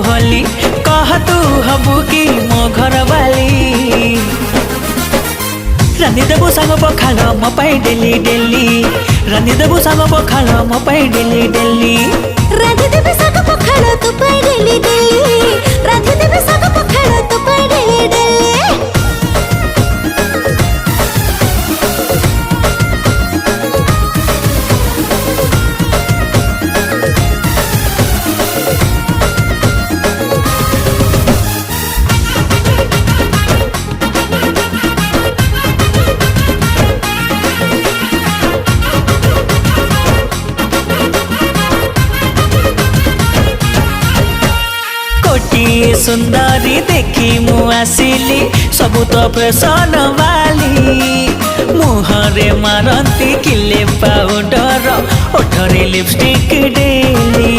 होली कह तू हबू कि मो घर वाली रानी देबू सांग पखाल मो पाई डेली डेली रानी देबू सांग पखाल मो पाई डेली डेली राधी देवी साग पखाल तू पाई डेली डेली राधी देवी साग पखाल तू पाई डेली डेली कोटी सुंदरी देखी मु आसिली सबु तो फैशन वाली मुहरे मारती किले पाउडर ओठरे लिपस्टिक डेली